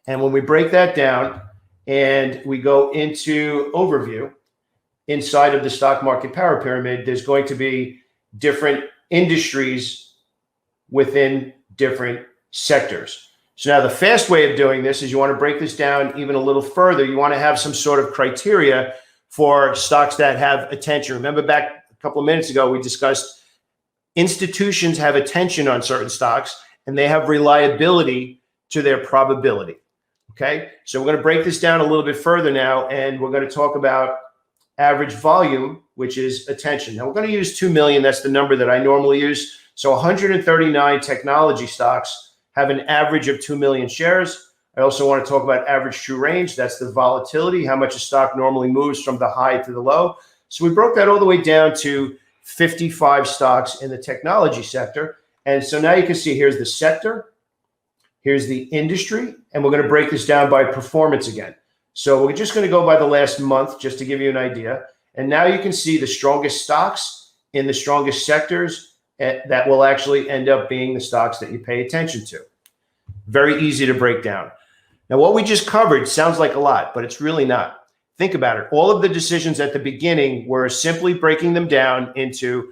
And when we break that down and we go into overview, inside of the stock market power pyramid, there's going to be different industries within different sectors. So now the fast way of doing this is you want to break this down even a little further. You want to have some sort of criteria for stocks that have attention. Remember back a couple of minutes ago, we discussed institutions have attention on certain stocks and they have reliability to their probability. Okay, so we're going to break this down a little bit further now, and we're going to talk about average volume, which is attention. Now we're going to use 2 million. That's the number that I normally use. So 139 technology stocks have an average of 2 million shares. I also want to talk about average true range. That's the volatility, how much a stock normally moves from the high to the low. So we broke that all the way down to 55 stocks in the technology sector. And so now you can see here's the sector, here's the industry, and we're going to break this down by performance again. So we're just going to go by the last month just to give you an idea. And now you can see the strongest stocks in the strongest sectors that will actually end up being the stocks that you pay attention to. Very easy to break down. Now, what we just covered sounds like a lot, but it's really not. Think about it. All of the decisions at the beginning were simply breaking them down into